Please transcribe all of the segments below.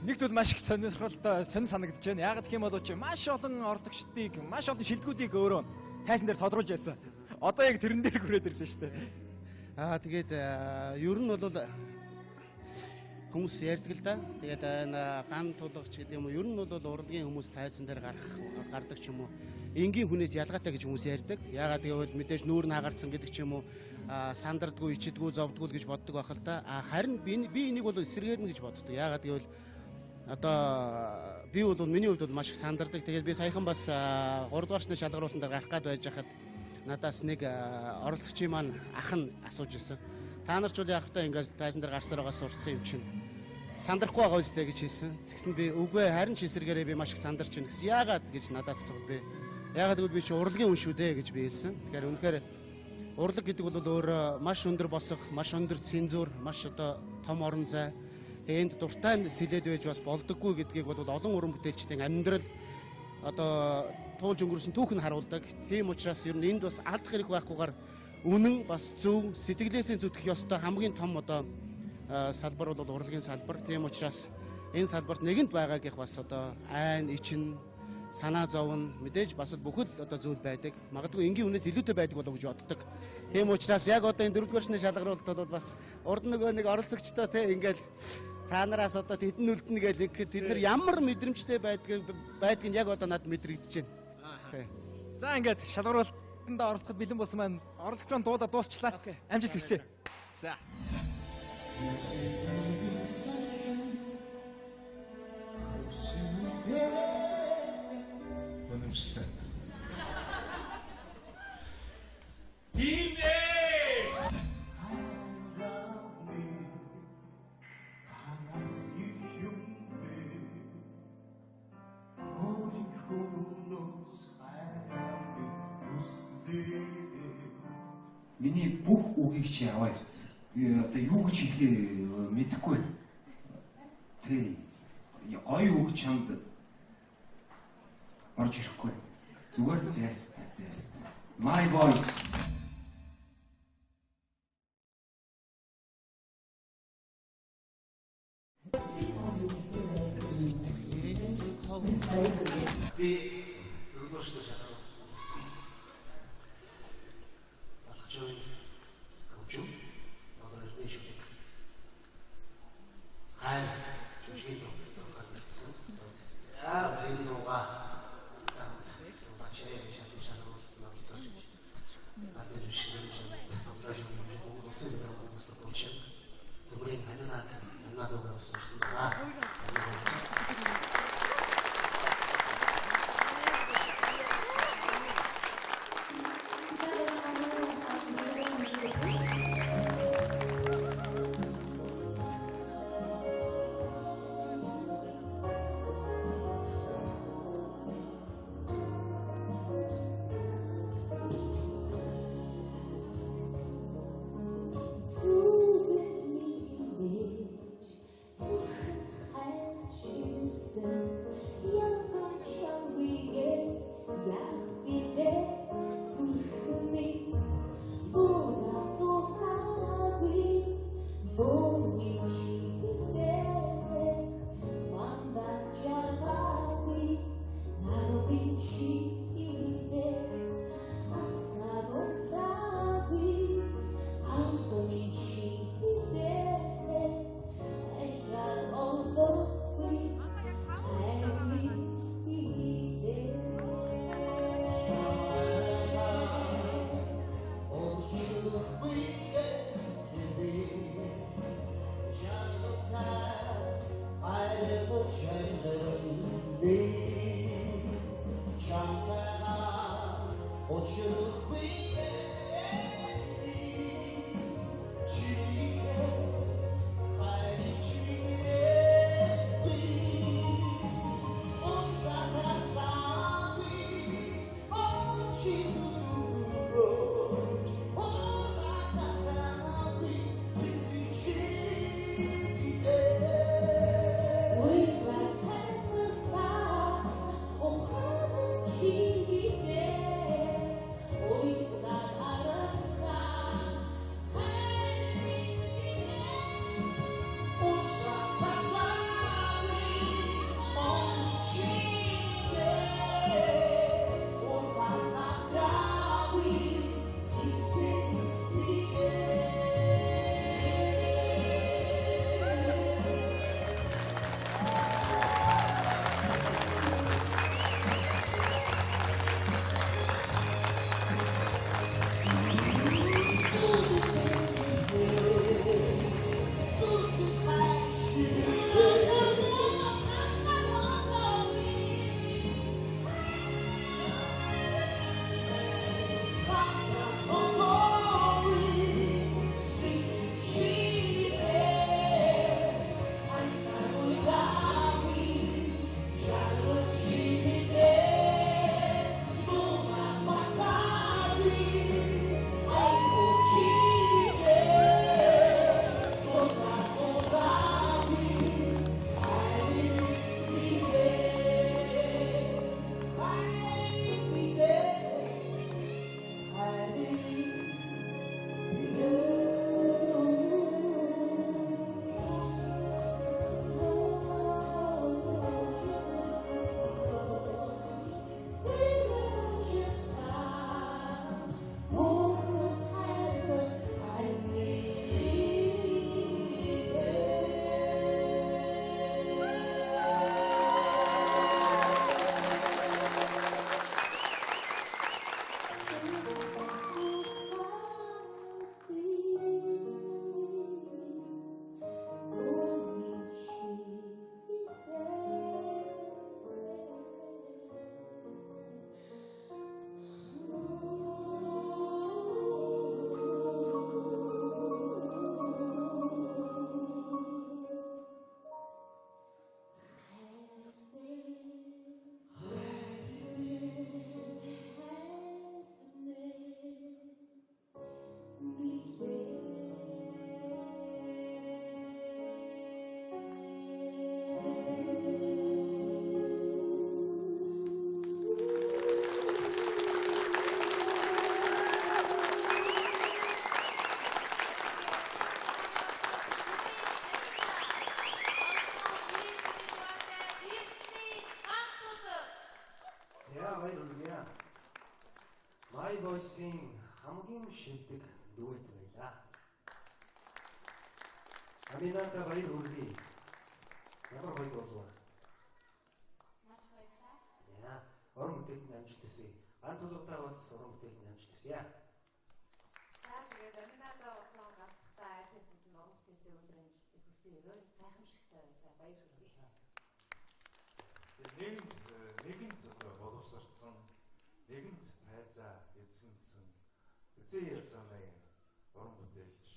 Нэг зүйл маш их сонирхолтой санагдаж байна. Яагаад гэх юм бол маш олон орцогчдыг, маш олон шилдэгүүдийг өөрөө тайзан дээр тодруулж байсан. Одоо яг тэрэн дээр хүрээд ирлээ шүү дээ. Тэгээд ер нь бол хүмүүс ярьдаг л да. Тэгээд ган тулгач гэдэг юм уу. Ер нь бол урлагийн хүмүүс тайзан дээр гардаг ч юм уу. Энгийн хүнээс ялгаатай гэж хүмүүс ярьдаг. Яагаад гэвэл мэдээж нүүр нь хагарцсан гэдэг ч юм уу. Сандардгүй, ичдэггүй, зовдггүй гэж боддог байх л да. Харин би энийг бол эсэргээрнэ гэж боддог. Яагаад гэвэл одоо би бол миний хувьд бол маш их сандардаг. Тэгээд би саяхан бас 3 дугаар шны шалгаруултанд гарах гад байж хахад надаас нэг оролцогчийн маань ах нь асууж ирсэн. Та нар ч бол яг хөтэ ингээд тайзан дээр гарсаар байгаа сурцсан юм чинь. Сандрахгүй байгаа үстэй гэж хэлсэн. Тэгтэн би үгүй харин ч эсэргээрээ би маш их сандарч байна гэсэн. Яагаад гэж надаас асуув би. Яагаад гэвэл би чи урлагийн хүн шүү дээ гэж би хэлсэн. Тэгэхээр үнэхээр урлаг гэдэг бол өөрөө маш өндөр босох, маш өндөр цензур, маш одоо том орон зай. Тэгээд энд дуртай сэлээд байж бас болдоггүй гэдгийг бол олон уран бүтээлчдийн амьдрал одоо туулж өнгөрсөн түүх нь харуулдаг. Тийм учраас ер нь энд бас алдах хэрэг байхгүйгээр үнэн бас зөв сэтгэлээсээ зүтгэх ёстой хамгийн том одоо салбар бол урлагийн салбар. Тийм учраас энэ салбарт нэгэнт байгаагийнх бас одоо айн, ичин, санаа зовн мэдээж бас бүхэл одоо зүйл байдаг. Магадгүй энгийн үнээс илүүтэй байдаг болов гэж боддог. Тийм учраас яг одоо энэ 4-р шны шалгаруулалт бол бас урд нөгөө нэг оролцогчтой те ингээд та нараас одоо тэдэн үлдэнэ гэдэг тэд нар ямар мэдрэмжтэй байдгийг яг одоо надад мэдрэгдэж байна. За ингээд шалгаруулалтанд оролцоход бэлэн болсон маань оролцогчдын дуудаа дуусчлаа. Амжилт хүсье. За. Өнөмсөн. Миний бүх үгийг чи аваа явцсан. Одоо юу гэж хэлхээ мэдэхгүй. Тэ гоё үг чамд орж ирэхгүй. Зүгээр best. My voice. Voice-ийн хамгийн шилдэг дуэт байлаа. Амината баяр хүргэе. Ямар гоё дуулав. Маш баярлалаа. Яа, уран бүтээлд амжилт хүсье. Ганц тулгуудаа бас уран бүтээлд амжилт хүсье. За тэгээд аминадаа удаан галтахтаа айдад уран бүтээлээ өндөр амжилт хүсье. Гайхамшигтай байлаа. Баяр хүргэе. Нэгэнт боловсрсан, нэгэнт хайзаа эзэмсэн эзэн язганы уран бүтээлч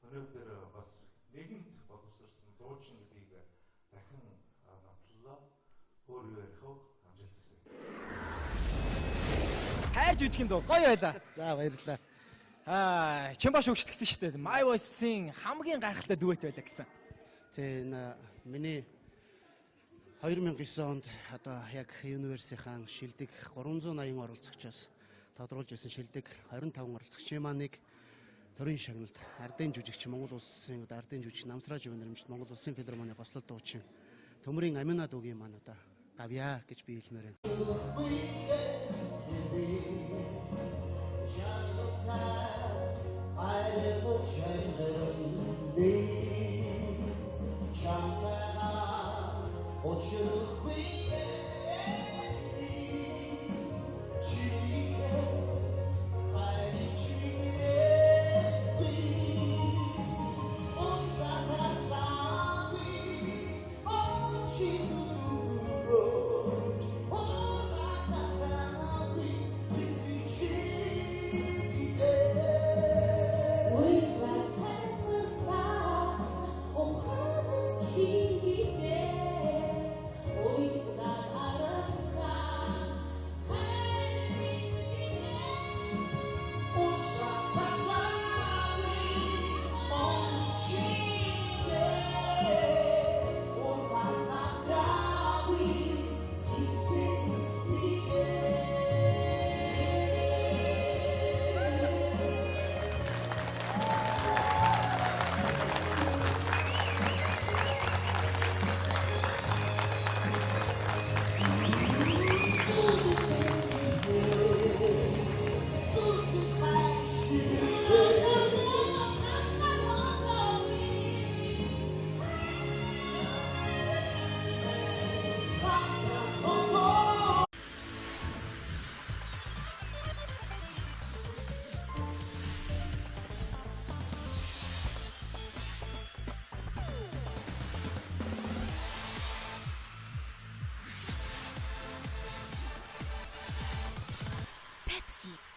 өнөөдөр бас нэгэнт боловсрсан дуучин гэдгийг дахин нотлоо. Өөрөө ярих амжилт хүсье. Хайр жүжигэн дуу гоё байлаа. За баярлалаа. Чимбаш өгч гисэн шүү дээ. My Voice-ийн хамгийн гайхалтай дуэт байлаа гэсэн. Тэгээ энэ миний 2009 онд одоо яг Universe-ийн шилдэг 380 оролцогчоос тодруулж байсан шилдэг 25 оролцогчийн маань нэг төрийн шагналд ардын жүжигч Монгол улсын ардын жүжигч Намсрааж Өвнөрмжт Монгол улсын филармоны гослол дуучин Төмрийн Амина дуугийн маань одоо гавья гэж би хэлмээр байна.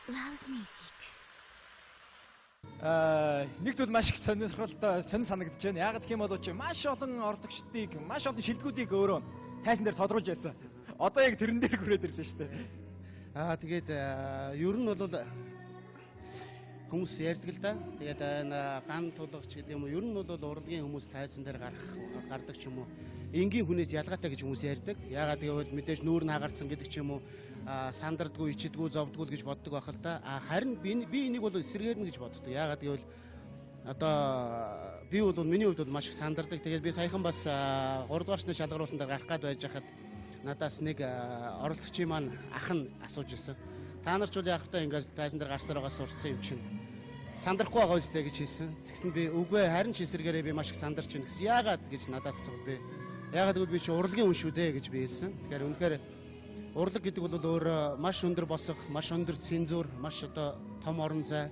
Loves music. Нэг зүйл маш их сонирхолтой санагдаж байна. Яагаад гэх юм бол чи маш олон оролцогчдыг, маш олон шилдэгүүдийг өөрөө тайзан дээр тодруулж байсан. Одоо яг тэрэн дээр хүрээд ирлээ шүү дээ. Тэгээд ер нь бол хүмүүс ярьдаг л да. Тэгээд энэ ган тулгач гэдэг юм уу? Ер нь бол урлагийн хүмүүс тайзан дээр гардаг ч юм уу? Энгийн хүнээс ялгаатай гэж хүмүүс ярьдаг. Яагаад гэвэл мэдээж нүүр нь хагарцсан гэдэг ч юм уу? Сандардгүй, ичидгүй, зовдгүй гэж боддог байх л да. Харин би энийг бол эсэргээрнэ гэж боддог. Яагаад гэвэл одоо би бол миний хувьд бол маш их сандардаг. Тэгээд би саяхан бас 3 дугаар сарын шалгаруулсан дээр гарах гад байж хахад надаас нэг оролцогчийн маань ах нь асууж ирсэн. Та нар ч үл яг та ингээд тайзан дээр гарсаар байгаа сурцсан юм чинь сандрахгүй байгаа үстэй гэж хэлсэн. Тэгтэн би үгүй харин ч эсэргээрээ би маш их сандарч байна гэсэн. Яагаад гэж надаас асуув би. Яагаад гэвэл би чи урлагийн хүн шүү дээ гэж би хэлсэн. Тэгэхээр үнэхээр урлаг гэдэг бол өөр маш өндөр босох, маш өндөр цензур, маш одоо том орон зай.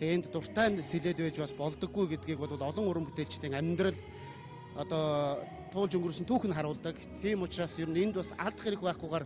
Тэгээд энд дуртай сэлээд байж бас болдоггүй гэдгийг бол олон уран бүтээлчдийн амьдрал одоо туулж өнгөрсөн түүх нь харуулдаг. Тийм учраас ер нь энд бас алдах хэрэг байхгүйгээр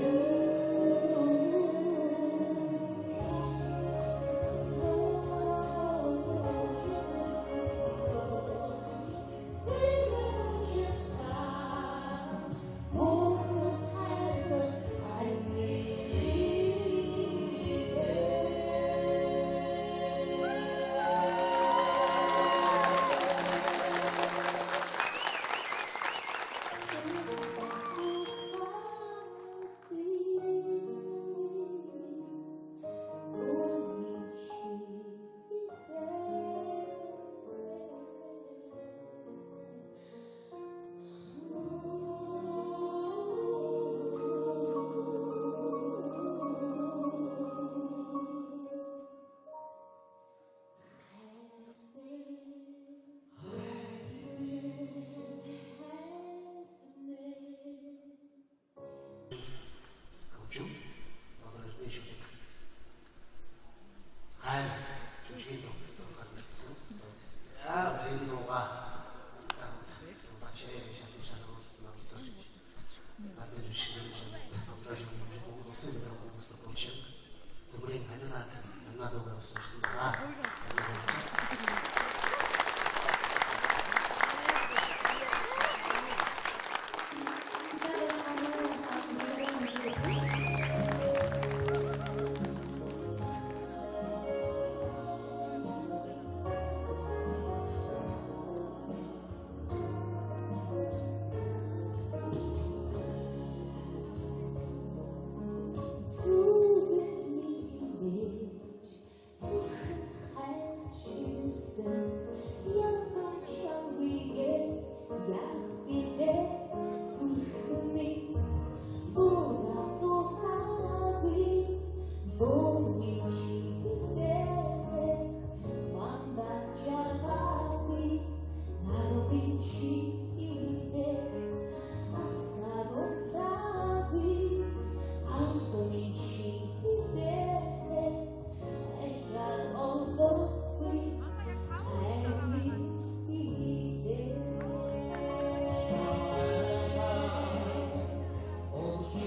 Yeah.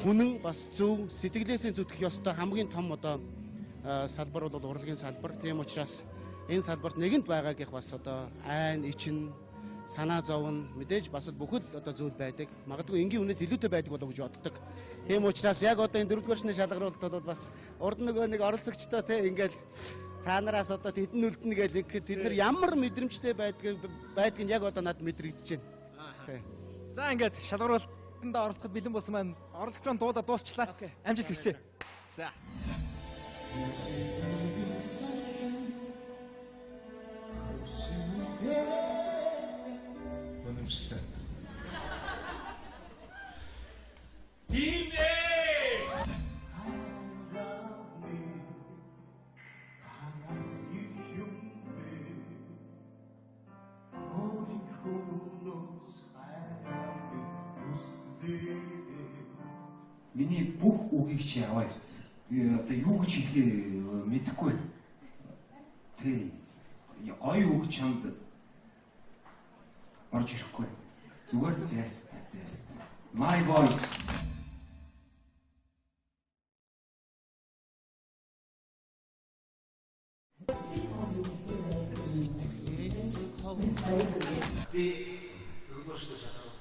Үнэн бас зөв сэтгэлээсээ зүтгэх ёстой хамгийн том одоо салбар бол урлагийн салбар. Тийм учраас энэ салбарт нэгэнт байгаагийнх бас одоо айн, ичин, санаа зовн мэдээж бас бүхэл одоо зүйл байдаг. Магадгүй энгийн үнээс илүүтэй байдаг болов гэж боддог. Тийм учраас яг одоо энэ 4-р шний шалгаруулалт бол бас урд нөгөө нэг оролцогчдоо те ингээл та нараас одоо тэдэн үлдэнэ гэж тэд нар ямар мэдрэмжтэй байдгийг яг одоо надад мэдрэгдэж байна. Тий. За ингээд шалгаруулалтанд оролцоход бэлэн болсон маань оролцогч маань дуудаа дуусчлаа. Амжилт хүсье. За. Өнөмсөн. Миний бүх үгийг чи аваа явцсан. Би одоо юу гэж хэлхээ мэдэхгүй байна. Тэ. Гоё үг чамд орж ирэхгүй. Зүгээр best. My voice. Би 4-р шатаа